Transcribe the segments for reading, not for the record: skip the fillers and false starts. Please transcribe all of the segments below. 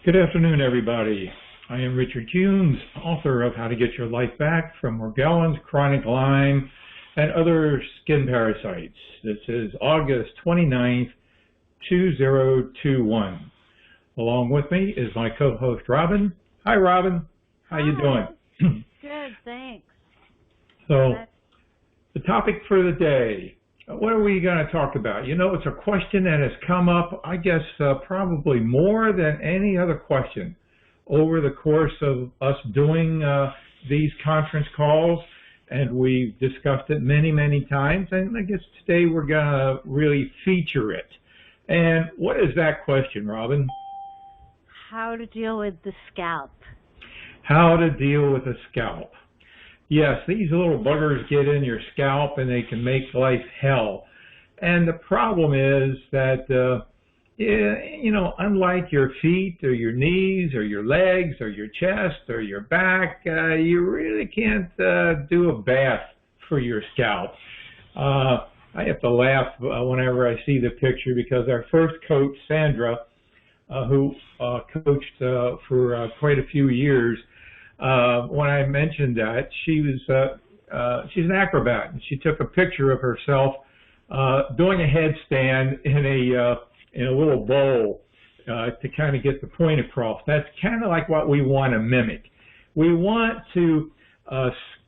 Good afternoon, everybody. I am Richard Humes, author of How to Get Your Life Back from Morgellons, Chronic Lyme, and Other Skin Parasites. This is August 29th, 2021. Along with me is my co-host, Robin. Hi, Robin. How you doing? Good, thanks. So, the topic for the day. What are we going to talk about? You know, it's a question that has come up, I guess, probably more than any other question over the course of us doing these conference calls, and we've discussed it many, many times, and I guess today we're going to really feature it. And what is that question, Robin? How to deal with the scalp. How to deal with the scalp. Yes, these little buggers get in your scalp and they can make life hell. And the problem is that, you know, unlike your feet or your knees or your legs or your chest or your back, you really can't do a bath for your scalp. I have to laugh whenever I see the picture because our first coach, Sandra, who coached for quite a few years, when I mentioned that, she's an acrobat, and she took a picture of herself doing a headstand in a little bowl to kind of get the point across. That's kind of like what we want to mimic. We want to,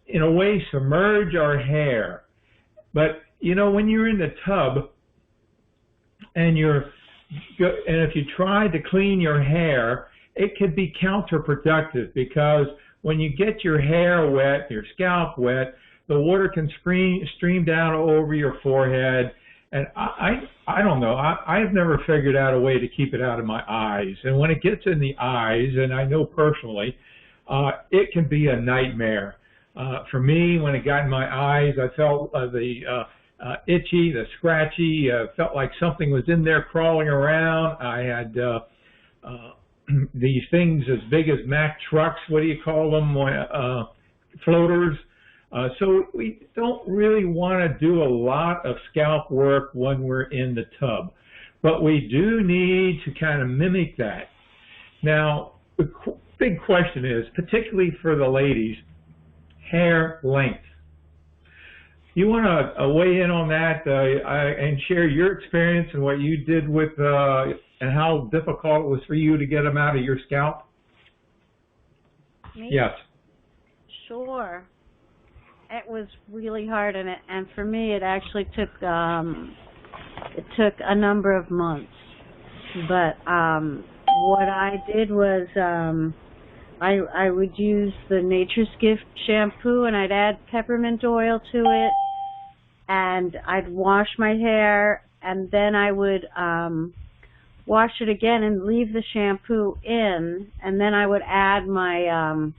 in a way, submerge our hair. But you know, when you're in the tub and if you try to clean your hair, it could be counterproductive because when you get your hair wet, your scalp wet, the water can stream down over your forehead. And I don't know, I've never figured out a way to keep it out of my eyes. And when it gets in the eyes, and I know personally, it can be a nightmare. For me, when it got in my eyes, I felt the itchy, the scratchy, felt like something was in there crawling around. I had these things as big as Mack trucks, what do you call them, floaters. So we don't really want to do a lot of scalp work when we're in the tub. But we do need to kind of mimic that. Now, the big question is, particularly for the ladies, hair length. You want to weigh in on that and share your experience and what you did with and how difficult it was for you to get them out of your scalp? Me? Yes. Sure. It was really hard, and for me, it actually took a number of months. But what I did was I would use the Nature's Gift shampoo, and I'd add peppermint oil to it, and I'd wash my hair, and then I would wash it again and leave the shampoo in, and then I would add my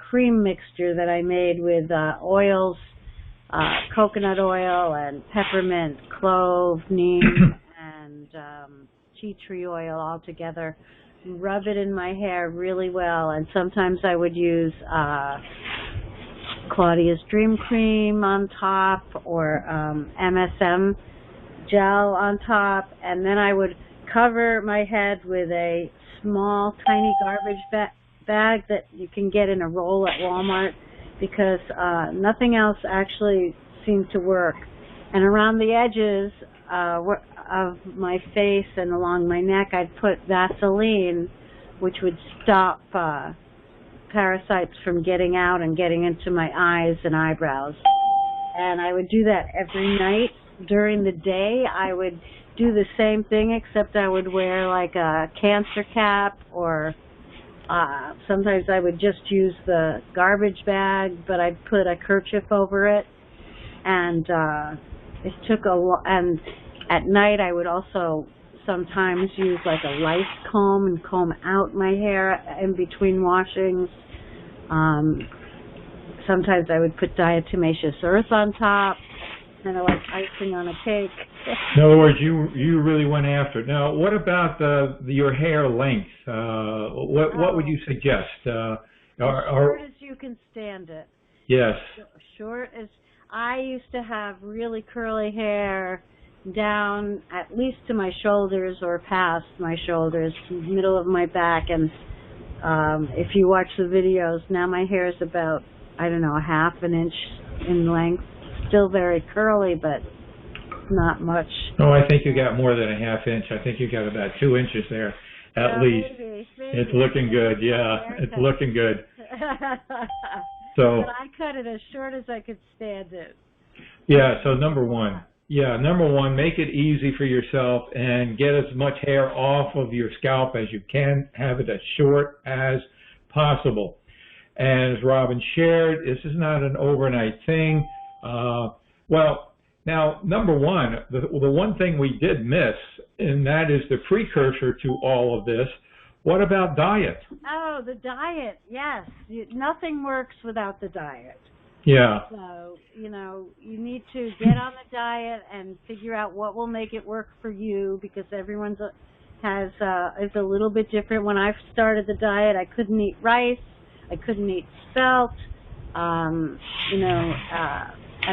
cream mixture that I made with oils, coconut oil and peppermint, clove, neem, and tea tree oil all together. Rub it in my hair really well, and sometimes I would use Claudia's Dream Cream on top or MSM gel on top, and then I would cover my head with a small, tiny garbage bag that you can get in a roll at Walmart because nothing else actually seemed to work. And around the edges of my face and along my neck, I'd put Vaseline, which would stop parasites from getting out and getting into my eyes and eyebrows. And I would do that every night. During the day, I would do the same thing, except I would wear like a cancer cap, or sometimes I would just use the garbage bag, but I'd put a kerchief over it. And it took a lot. And at night, I would also sometimes use like a lice comb and comb out my hair in between washings. Sometimes I would put diatomaceous earth on top, kind of like icing on a cake. In other words, you really went after it. Now, what about your hair length? What would you suggest? As short as you can stand it. Yes. Short as I used to have really curly hair down at least to my shoulders or past my shoulders, middle of my back, and if you watch the videos, now my hair is about, I don't know, a half an inch in length. Still very curly, but not much. Oh, I think you got more than a half inch. I think you got about 2 inches there, at least. Maybe. It's looking good. Yeah, it's looking good. So. But I cut it as short as I could stand it. Yeah. So number one, make it easy for yourself and get as much hair off of your scalp as you can. Have it as short as possible. And as Robin shared, this is not an overnight thing. Well, now, number one, the one thing we did miss, and that is the precursor to all of this. What about diet? Oh, the diet, yes. Nothing works without the diet. Yeah. So, you need to get on the diet and figure out what will make it work for you, because everyone's is a little bit different. When I started the diet, I couldn't eat rice, I couldn't eat spelt, and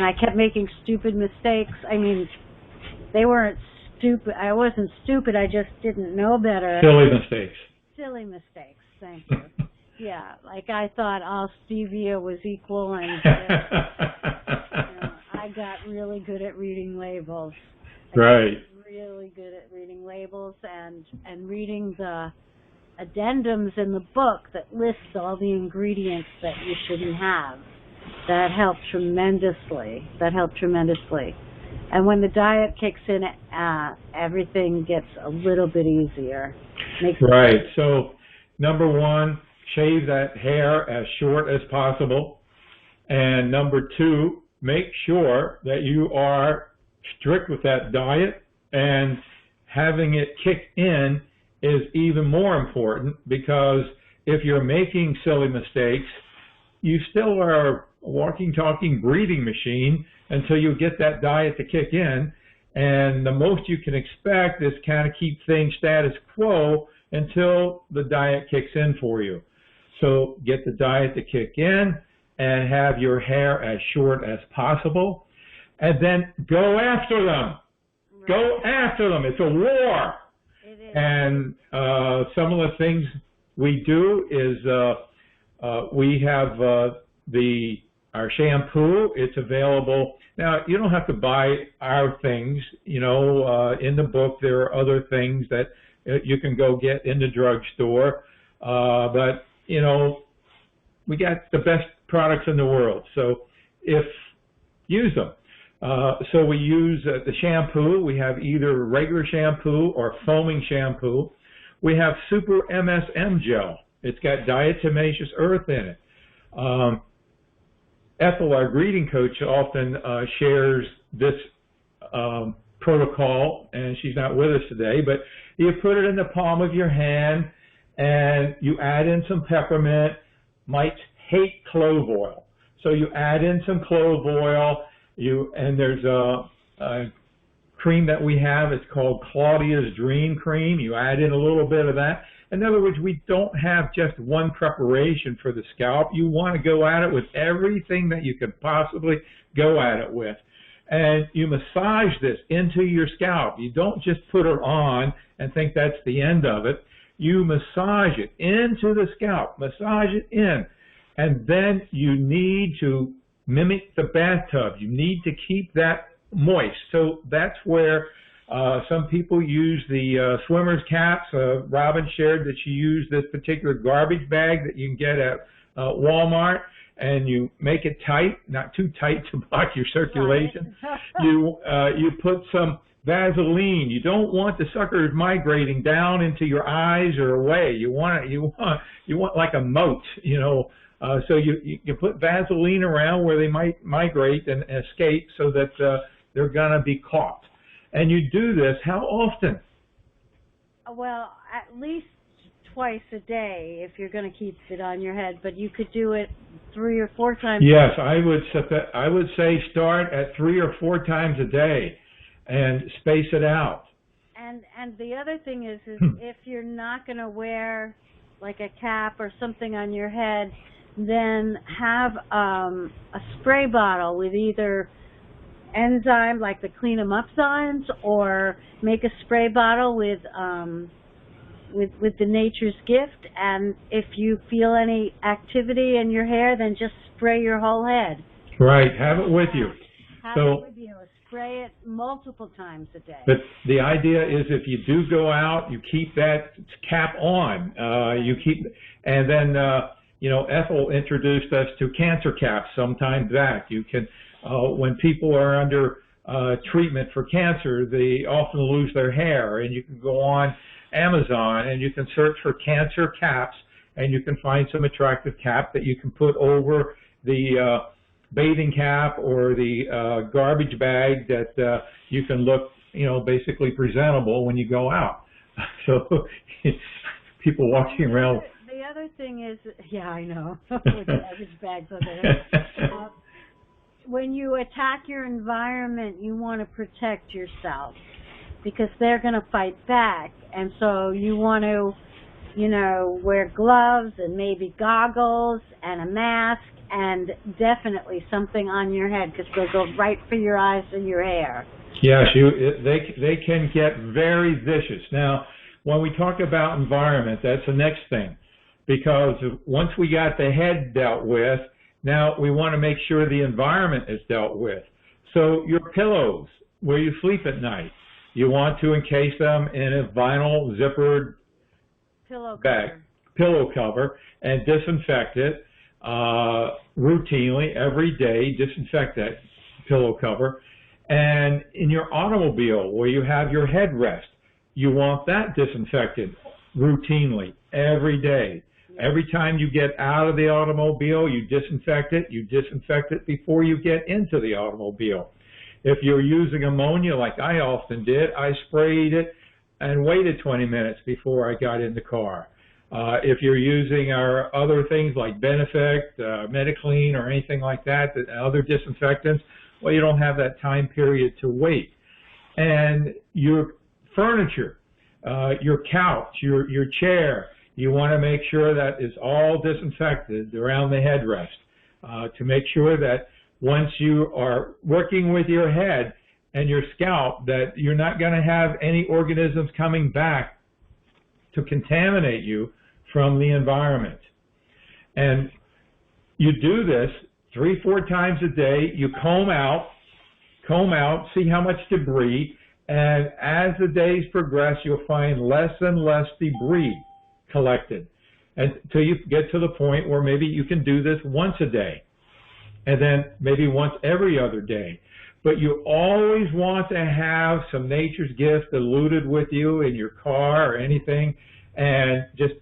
I kept making stupid mistakes. I mean, they weren't stupid. I wasn't stupid. I just didn't know better. Silly mistakes. Thank you. Yeah, like I thought all stevia was equal, and I got really good at reading labels. Right. Really good at reading labels and reading the addendums in the book that lists all the ingredients that you shouldn't have. That helped tremendously. And when the diet kicks in, everything gets a little bit easier. Right. So, number one, shave that hair as short as possible. And number two, make sure that you are strict with that diet, and having it kick in is even more important, because if you're making silly mistakes, you still are a walking, talking, breathing machine until you get that diet to kick in. And the most you can expect is kind of keep things status quo until the diet kicks in for you. So get the diet to kick in and have your hair as short as possible. And then go after them. Right. Go after them. It's a war. It is. And some of the things we do is we have our shampoo. It's available. Now, you don't have to buy our things. In the book there are other things that you can go get in the drugstore. But, we got the best products in the world. So use them. So we use the shampoo. We have either regular shampoo or foaming shampoo. We have Super MSM gel. It's got diatomaceous earth in it. Ethel, our greeting coach, often shares this protocol, and she's not with us today, but you put it in the palm of your hand, and you add in some peppermint. Mites hate clove oil. So you add in some clove oil, and there's a cream that we have. It's called Claudia's Dream Cream. You add in a little bit of that. In other words, we don't have just one preparation for the scalp. You want to go at it with everything that you could possibly go at it with. And you massage this into your scalp. You don't just put it on and think that's the end of it. You massage it into the scalp, massage it in, and then you need to mimic the bathtub. You need to keep that moist. So that's where some people use the swimmer's caps. Robin shared that she used this particular garbage bag that you can get at Walmart, and you make it tight, not too tight to block your circulation. Right. You put some Vaseline. You don't want the suckers migrating down into your eyes or away. You want like a moat, so you put Vaseline around where they might migrate and escape, so that they're gonna be caught. And you do this how often? Well, at least twice a day if you're going to keep it on your head, but you could do it 3 or 4 times. Yes, I would say start at 3 or 4 times a day and space it out. And the other thing is if you're not going to wear like a cap or something on your head, then have a spray bottle with either enzyme, like the Clean 'em Up Zymes, or make a spray bottle with the Nature's Gift. And if you feel any activity in your hair, then just spray your whole head. Right, have it with you. Have it with you. Spray it multiple times a day. But the idea is, if you do go out, you keep that cap on. And then Ethel introduced us to cancer caps sometime back. You can, when people are under treatment for cancer, they often lose their hair, and you can go on Amazon and you can search for cancer caps, and you can find some attractive cap that you can put over the bathing cap or the garbage bag that you can look, basically presentable when you go out. So people walking around. The other thing is, yeah, I know, with garbage bags on there. When you attack your environment, you want to protect yourself, because they're going to fight back. And so you want to, wear gloves and maybe goggles and a mask, and definitely something on your head, because they'll go right for your eyes and your hair. Yes, they can get very vicious. Now, when we talk about environment, that's the next thing, because once we got the head dealt with, now we want to make sure the environment is dealt with. So your pillows, where you sleep at night, you want to encase them in a vinyl zippered pillow cover, and disinfect it routinely every day. Disinfect that pillow cover. And in your automobile, where you have your headrest, you want that disinfected routinely every day. Every time you get out of the automobile, you disinfect it. You disinfect it before you get into the automobile. If you're using ammonia, like I often did, I sprayed it and waited 20 minutes before I got in the car. If you're using our other things like Benefect, Mediclean, or anything like that, other disinfectants, well, you don't have that time period to wait. And your furniture, your couch, your chair, you want to make sure that it's all disinfected around the headrest, to make sure that once you are working with your head and your scalp, that you're not going to have any organisms coming back to contaminate you from the environment. And you do this 3-4 times a day. You comb out, see how much debris, and as the days progress, you'll find less and less debris collected, until you get to the point where maybe you can do this once a day, and then maybe once every other day. But you always want to have some Nature's Gift diluted with you in your car or anything, and just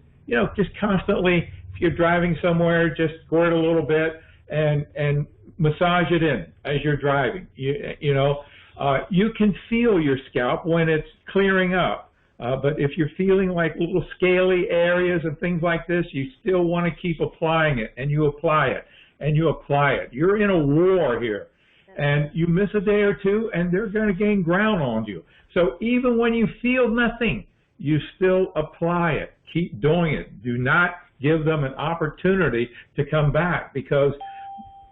constantly, if you're driving somewhere, just squirt a little bit and massage it in as you're driving. You can feel your scalp when it's clearing up. But if you're feeling like little scaly areas and things like this, you still want to keep applying it, and you apply it, and you apply it. You're in a war here, and you miss a day or two, and they're going to gain ground on you. So even when you feel nothing, you still apply it. Keep doing it. Do not give them an opportunity to come back, because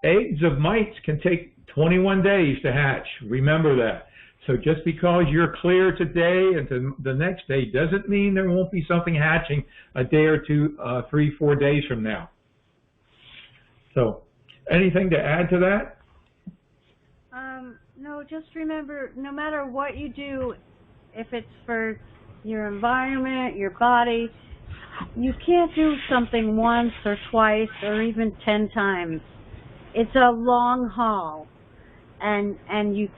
eggs of mites can take 21 days to hatch. Remember that. So just because you're clear today and to the next day doesn't mean there won't be something hatching a day or two, 3-4 days from now. So anything to add to that? No, just remember, no matter what you do, if it's for your environment, your body, you can't do something once or twice or even 10 times. It's a long haul. And you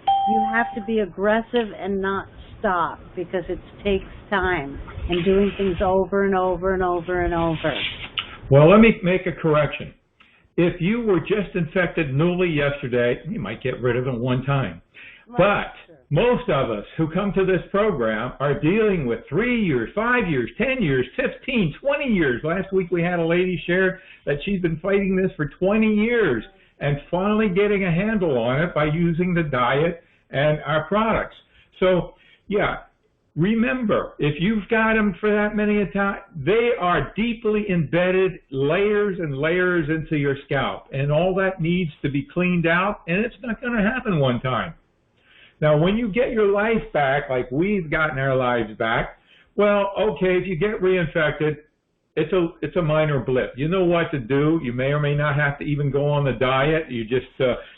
have to be aggressive and not stop, because it takes time and doing things over and over and over and over. Well, let me make a correction. If you were just infected newly yesterday, you might get rid of it one time. Right. But most of us who come to this program are dealing with 3 years, 5 years, 10 years, 15, 20 years. Last week we had a lady share that she's been fighting this for 20 years. And finally getting a handle on it by using the diet and our products. So, yeah, remember, if you've got them for that many a time, they are deeply embedded, layers and layers into your scalp. And all that needs to be cleaned out, and it's not going to happen one time. Now, when you get your life back, like we've gotten our lives back, well, okay, if you get reinfected, it's a minor blip. You know what to do. You may or may not have to even go on the diet. You just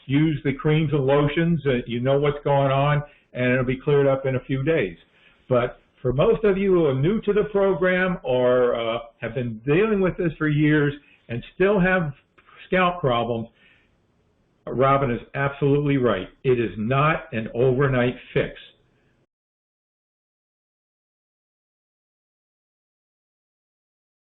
use the creams and lotions. You know what's going on, and it'll be cleared up in a few days. But for most of you who are new to the program or have been dealing with this for years and still have scalp problems, Robin is absolutely right. It is not an overnight fix.